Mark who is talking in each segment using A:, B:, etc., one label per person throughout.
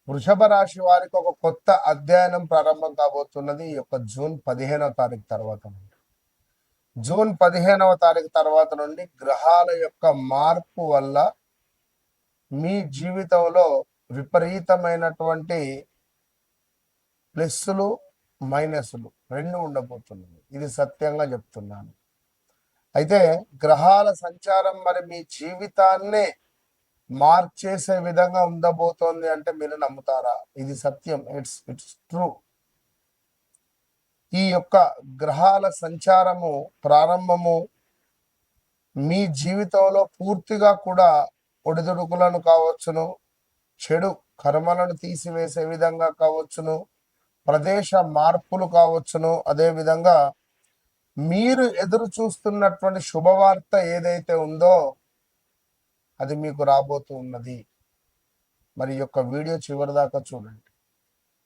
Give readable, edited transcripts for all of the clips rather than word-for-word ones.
A: వృషభ రాశి వారికి ఒక కొత్త అధ్యయనం ప్రారంభం కాబోతున్నది ఈ యొక్క జూన్ 15వ తారీఖు తర్వాత నుండి. జూన్ 15వ తారీఖు తర్వాత నుండి గ్రహాల యొక్క మార్పు వల్ల మీ జీవితంలో విపరీతమైనటువంటి ప్లస్సులు మైనస్లు రెండు ఉండబోతున్నాయి. ఇది సత్యంగా చెప్తున్నాను. అయితే గ్రహాల సంచారం మరి మీ జీవితాన్నే మార్చేసే విధంగా ఉండబోతోంది అంటే మీరు నమ్ముతారా? ఇది సత్యం. It's true. ఈ యొక్క గ్రహాల సంచారము ప్రారంభము మీ జీవితంలో పూర్తిగా కూడా ఒడిదుడుకులను కావచ్చును, చెడు కర్మలను తీసివేసే విధంగా కావచ్చును, ప్రదేశ మార్పులు కావచ్చును, అదేవిధంగా మీరు ఎదురు చూస్తున్నటువంటి శుభవార్త ఏదైతే ఉందో అది మీకు రాబోతూ ఉన్నది. మరి యొక్క వీడియో చివరి దాకా చూడండి.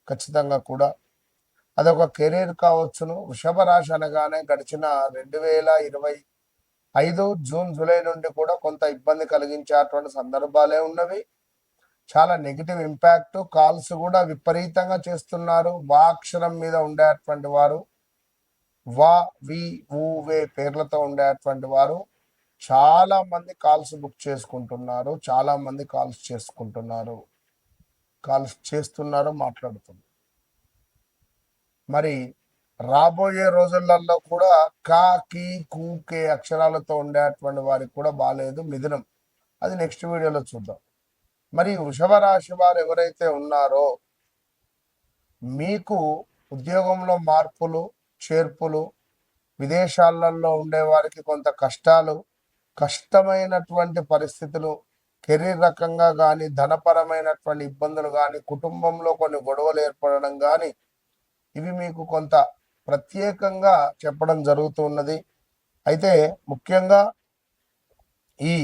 A: ఖచ్చితంగా కూడా అదొక కెరీర్ కావచ్చును. వృషభ రాశి అనగానే గడిచిన 2025 జూన్ జూలై నుండి కూడా కొంత ఇబ్బంది కలిగించేటువంటి సందర్భాలే ఉన్నవి. చాలా నెగిటివ్ ఇంపాక్ట్. కాల్స్ కూడా విపరీతంగా చేస్తున్నారు. వా అక్షరం మీద ఉండేటువంటి వారు, వా వి ఊ వే పేర్లతో ఉండేటువంటి వారు చాలా మంది కాల్స్ బుక్ చేసుకుంటున్నారు. చాలా మంది కాల్స్ చేస్తున్నారు, మాట్లాడుతున్నారు. మరి రాబోయే రోజులలో కూడా కా కీ కూ కే అక్షరాలతో ఉండేటువంటి వారికి కూడా బాగాలేదు. మిథునం, అది నెక్స్ట్ వీడియోలో చూద్దాం. మరి వృషభ రాశి వారు ఎవరైతే ఉన్నారో మీకు ఉద్యోగంలో మార్పులు చేర్పులు, విదేశాలలో ఉండే వారికి కొంత కష్టాలు, కష్టమైనటువంటి పరిస్థితులు, కెరీర్ రకంగా కానీ, ధనపరమైనటువంటి ఇబ్బందులు కానీ, కుటుంబంలో కొన్ని గొడవలు ఏర్పడడం కానీ, ఇవి మీకు కొంత ప్రత్యేకంగా చెప్పడం జరుగుతున్నది. అయితే ముఖ్యంగా ఈ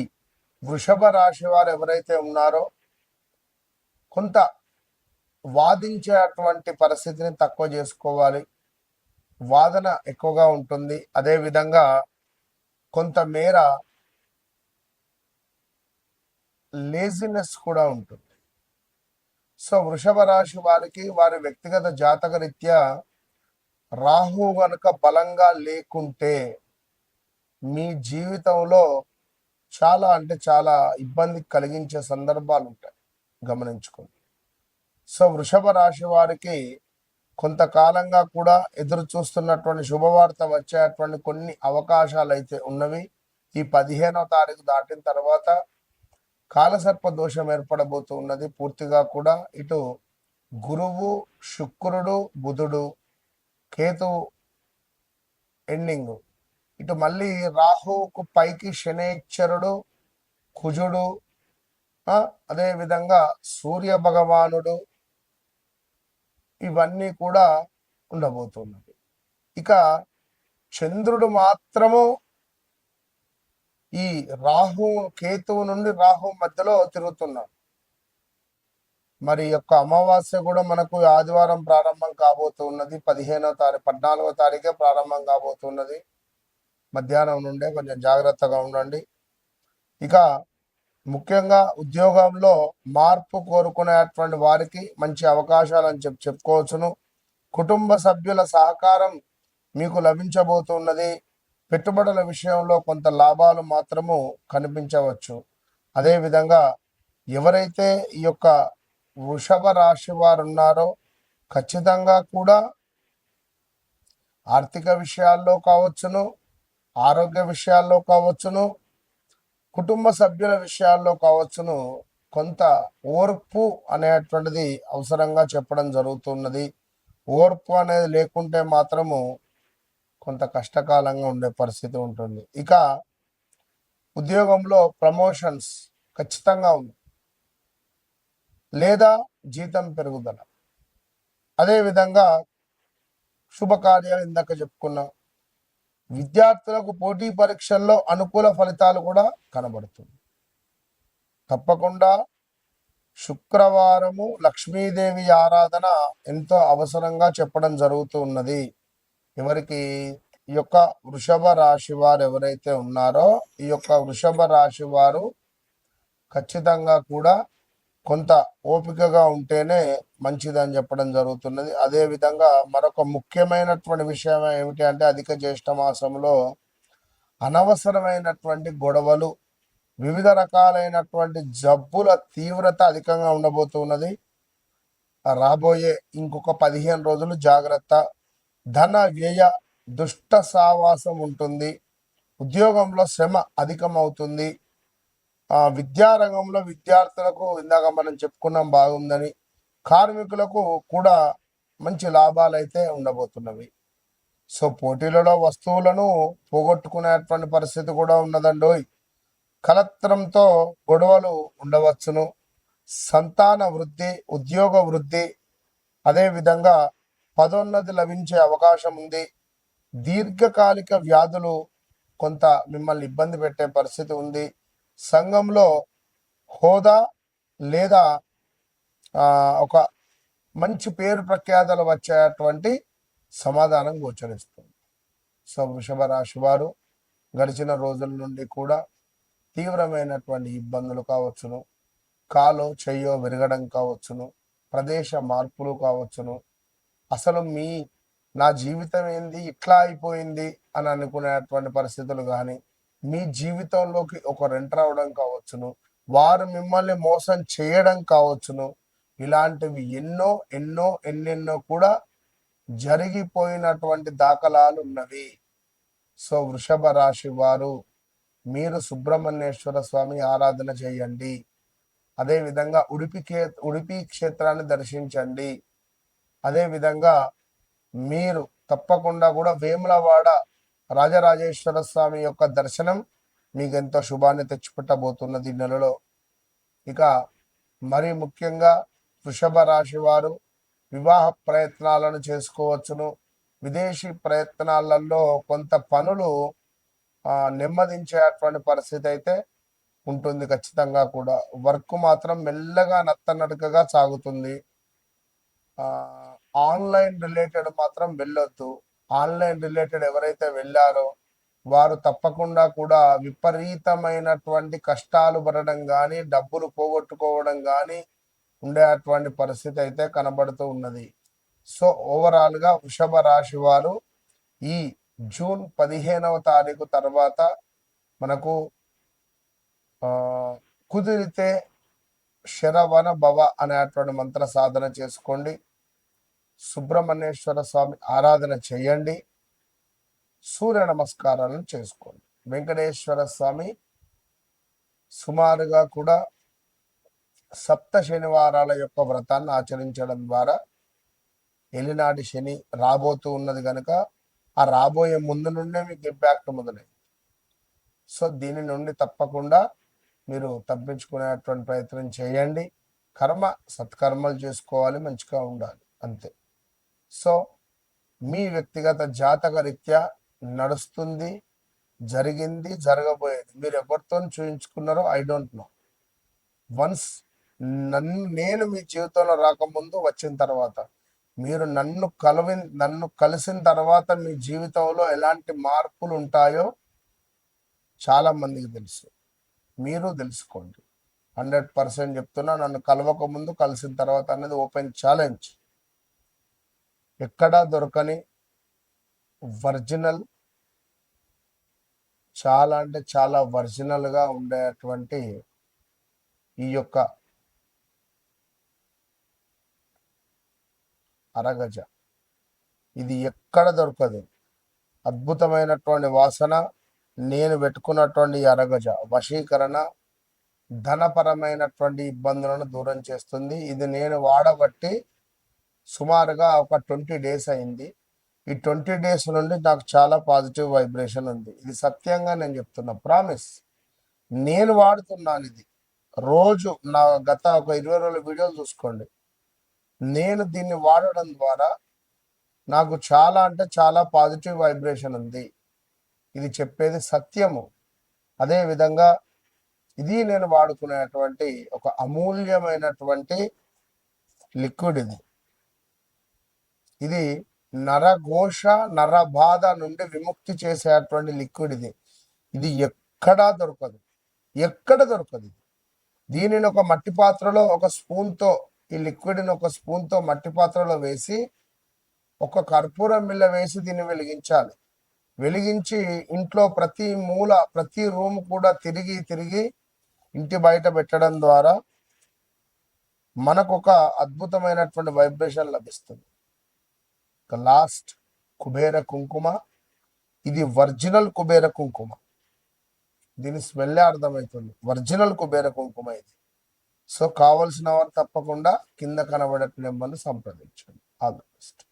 A: వృషభ రాశి వారు ఎవరైతే ఉన్నారో కొంత వాదించేటువంటి పరిస్థితిని తక్కువ చేసుకోవాలి. వాదన ఎక్కువగా ఉంటుంది. అదేవిధంగా కొంతమేర లేజినెస్ కూడా ఉంటుంది. సో వృషభ రాశి వారికి వారి వ్యక్తిగత జాతక రీత్యా రాహు గనుక బలంగా లేకుంటే మీ జీవితంలో చాలా అంటే చాలా ఇబ్బంది కలిగించే సందర్భాలు ఉంటాయి, గమనించుకోండి. సో వృషభ రాశి వారికి కొంతకాలంగా కూడా ఎదురు చూస్తున్నటువంటి శుభవార్త వచ్చేటువంటి కొన్ని అవకాశాలు అయితే ఉన్నవి. ఈ 15వ తారీఖు దాటిన తర్వాత కాలసర్ప దోషం ఏర్పడబోతూ ఉన్నది. పూర్తిగా కూడా ఇటు గురువు, శుక్రుడు, బుధుడు, కేతువు ఎండింగ్, ఇటు మళ్ళీ రాహువుకు పైకి శనేశ్వరుడు, కుజుడు, అదేవిధంగా సూర్య భగవానుడు, ఇవన్నీ కూడా ఉండబోతున్నది. ఇక చంద్రుడు మాత్రము ఈ రాహు కేతువు నుండి రాహు మధ్యలో తిరుగుతున్నాడు. మరి యొక్క అమావాస్య కూడా మనకు ఆదివారం ప్రారంభం కాబోతున్నది. 14వ తారీఖే ప్రారంభం కాబోతున్నది. మధ్యాహ్నం నుండే కొంచెం జాగ్రత్తగా ఉండండి. ఇక ముఖ్యంగా ఉద్యోగంలో మార్పు కోరుకునేటువంటి వారికి మంచి అవకాశాలని చెప్పుకోవచ్చును. కుటుంబ సభ్యుల సహకారం మీకు లభించబోతున్నది. పెట్టుబడుల విషయంలో కొంత లాభాలు మాత్రము కనిపించవచ్చు. అదేవిధంగా ఎవరైతే ఈ యొక్క వృషభ రాశి వారు ఉన్నారో ఖచ్చితంగా కూడా ఆర్థిక విషయాల్లో కావచ్చును, ఆరోగ్య విషయాల్లో కావచ్చును, కుటుంబ సభ్యుల విషయాల్లో కావచ్చును, కొంత ఓర్పు అనేటువంటిది అవసరంగా చెప్పడం జరుగుతున్నది. ఓర్పు అనేది లేకుంటే మాత్రము కొంత కష్టకాలంగా ఉండే పరిస్థితి ఉంటుంది. ఇక ఉద్యోగంలో ప్రమోషన్స్ ఖచ్చితంగా ఉంది, లేదా జీతం పెరుగుదల, అదేవిధంగా శుభకార్యాలు ఇందాక చెప్పుకున్నాం. విద్యార్థులకు పోటీ పరీక్షల్లో అనుకూల ఫలితాలు కూడా కనబడుతుంది. తప్పకుండా శుక్రవారము లక్ష్మీదేవి ఆరాధన ఎంతో అవసరంగా చెప్పడం జరుగుతూ ఉన్నది. ఎవరికి? ఈ యొక్క వృషభ రాశి వారు ఎవరైతే ఉన్నారో ఈ యొక్క వృషభ రాశి వారు ఖచ్చితంగా కూడా కొంత ఓపికగా ఉంటేనే మంచిదని చెప్పడం జరుగుతున్నది. అదేవిధంగా మరొక ముఖ్యమైనటువంటి విషయం ఏమిటి అంటే అధిక జ్యేష్ఠ మాసంలో అనవసరమైనటువంటి గొడవలు, వివిధ రకాలైనటువంటి జబ్బుల తీవ్రత అధికంగా ఉండబోతున్నది. రాబోయే ఇంకొక 15 రోజులు జాగ్రత్త. ధన వ్యయ దుష్ట సావాసం ఉంటుంది. ఉద్యోగంలో శ్రమ అధికమవుతుంది. విద్యారంగంలో విద్యార్థులకు ఇందాక మనం చెప్పుకున్నాం బాగుందని, కార్మికులకు కూడా మంచి లాభాలు అయితే ఉండబోతున్నవి. సో పోటీలలో వస్తువులను పోగొట్టుకునేటువంటి పరిస్థితి కూడా ఉన్నదండోయ్. కలత్రంతో గొడవలు ఉండవచ్చును. సంతాన వృద్ధి, ఉద్యోగ వృద్ధి, అదేవిధంగా పదోన్నతి లభించే అవకాశం ఉంది. దీర్ఘకాలిక వ్యాధులు కొంత మిమ్మల్ని ఇబ్బంది పెట్టే పరిస్థితి ఉంది. సంఘంలో హోదా లేదా ఒక మంచి పేరు ప్రఖ్యాతలు వచ్చేటువంటి సమాధానం గోచరిస్తుంది. సో వృషభ రాశి వారు గడిచిన రోజుల నుండి కూడా తీవ్రమైనటువంటి ఇబ్బందులు కావచ్చును, కాలో చెయ్యో విరగడం కావచ్చును, ప్రదేశ మార్పులు కావచ్చును, అసలు నా జీవితం ఏంది ఇట్లా అయిపోయింది అని అనుకునేటువంటి పరిస్థితులు కానీ, మీ జీవితంలోకి ఒకరు ఎంటర్ అవడం కావచ్చును, వారు మిమ్మల్ని మోసం చేయడం కావచ్చును, ఇలాంటివి ఎన్నెన్నో కూడా జరిగిపోయినటువంటి దాఖలాలు ఉన్నవి. సో వృషభ రాశి వారు మీరు సుబ్రహ్మణ్యేశ్వర స్వామి ఆరాధన చేయండి. అదేవిధంగా ఉడిపి క్షేత్రాన్ని దర్శించండి. అదేవిధంగా మీరు తప్పకుండా కూడా వేములవాడ రాజరాజేశ్వర స్వామి యొక్క దర్శనం మీకు ఎంతో శుభాన్ని తెచ్చిపెట్టబోతున్నది నెలలో. ఇక మరి ముఖ్యంగా వృషభ రాశి వారు వివాహ ప్రయత్నాలను చేసుకోవచ్చును. విదేశీ ప్రయత్నాలలో కొంత పనులు నెమ్మదించేటువంటి పరిస్థితి అయితే ఉంటుంది ఖచ్చితంగా కూడా. వర్క్ మాత్రం మెల్లగా నత్తనడకగా సాగుతుంది. ఆన్లైన్ రిలేటెడ్ మాత్రం వెళ్ళొద్దు. ఆన్లైన్ రిలేటెడ్ ఎవరైతే వెళ్ళారో వారు తప్పకుండా కూడా విపరీతమైనటువంటి కష్టాలు పడడం కానీ, డబ్బులు పోగొట్టుకోవడం కానీ ఉండేటువంటి పరిస్థితి అయితే కనబడుతూ ఉన్నది. సో ఓవరాల్గా వృషభ రాశి వారు ఈ జూన్ 15వ తారీఖు తర్వాత మనకు కుదిరితే శరవణ భవ అనేటువంటి మంత్ర సాధన చేసుకోండి. సుబ్రహ్మణ్యేశ్వర స్వామి ఆరాధన చేయండి. సూర్య నమస్కారాలను చేసుకోండి. వెంకటేశ్వర స్వామి సుమారుగా కూడా 7 శనివారాల యొక్క వ్రతాన్ని ఆచరించడం ద్వారా ఎలినాటి శని రాబోతూ ఉన్నది కనుక ఆ రాబోయే ముందు నుండే మీకు ఇంపాక్ట్ మొదలైంది. సో దీని నుండి తప్పకుండా మీరు తప్పించుకునేటువంటి ప్రయత్నం చేయండి. సత్కర్మలు చేసుకోవాలి, మంచిగా ఉండాలి, అంతే. సో మీ వ్యక్తిగత జాతక రీత్యా నడుస్తుంది, జరిగింది, జరగబోయేది మీరు ఎవరితో చూయించుకున్నారో ఐ డోంట్ నో. వన్స్ నేను మీ జీవితంలో రాకముందు వచ్చిన తర్వాత మీరు నన్ను కలిసిన తర్వాత మీ జీవితంలో ఎలాంటి మార్పులు ఉంటాయో చాలా మందికి తెలుసు. మీరు తెలుసుకోండి. 100% చెప్తున్నా. నన్ను కలవక ముందు కలిసిన తర్వాత అనేది ఓపెన్ ఛాలెంజ్. ఎక్కడా దొరకని ఒరిజినల్, చాలా అంటే చాలా ఒరిజినల్గా ఉండేటువంటి ఈ యొక్క అరగజ ఇది ఎక్కడ దొరకదు. అద్భుతమైనటువంటి వాసన. నేను పెట్టుకున్నటువంటి అరగజ వశీకరణ, ధనపరమైనటువంటి ఇబ్బందులను దూరం చేస్తుంది. ఇది నేను వాడబట్టి సుమారుగా ఒక 20 డేస్ అయింది. ఈ 20 డేస్ నుండి నాకు చాలా పాజిటివ్ వైబ్రేషన్ ఉంది. ఇది సత్యంగా నేను చెప్తున్నా, ప్రామిస్. నేను వాడుతున్నాను ఇది రోజు. నా గత ఒక 20 రోజుల వీడియోలు చూసుకోండి. నేను దీన్ని వాడడం ద్వారా నాకు చాలా అంటే చాలా పాజిటివ్ వైబ్రేషన్ ఉంది. ఇది చెప్పేది సత్యము. అదేవిధంగా ఇది నేను వాడుకునేటువంటి ఒక అమూల్యమైనటువంటి లిక్విడ్. ఇది నరఘోష, నరబాధ నుండి విముక్తి చేసేటువంటి లిక్విడ్ ఇది. ఇది ఎక్కడా దొరకదు, ఎక్కడ దొరకదు. దీనిని ఒక మట్టి పాత్రలో ఒక స్పూన్తో, ఈ లిక్విడ్ని ఒక స్పూన్తో మట్టి పాత్రలో వేసి ఒక కర్పూరం బిళ్ళ వేసి దీన్ని వెలిగించాలి. వెలిగించి ఇంట్లో ప్రతి మూల, ప్రతి రూమ్ కూడా తిరిగి తిరిగి ఇంటి బయట పెట్టడం ద్వారా మనకు ఒక అద్భుతమైనటువంటి వైబ్రేషన్ లభిస్తుంది. లాస్ట్ కుబేర కుంకుమ, ఇది ఒరిజినల్ కుబేర కుంకుమ. దీని స్మెల్లే అర్థమవుతుంది, ఒరిజినల్ కుబేర కుంకుమ ఇది. సో కావలసిన వారు తప్పకుండా కింద కనబడే నెంబర్ను సంప్రదించండి. All the best.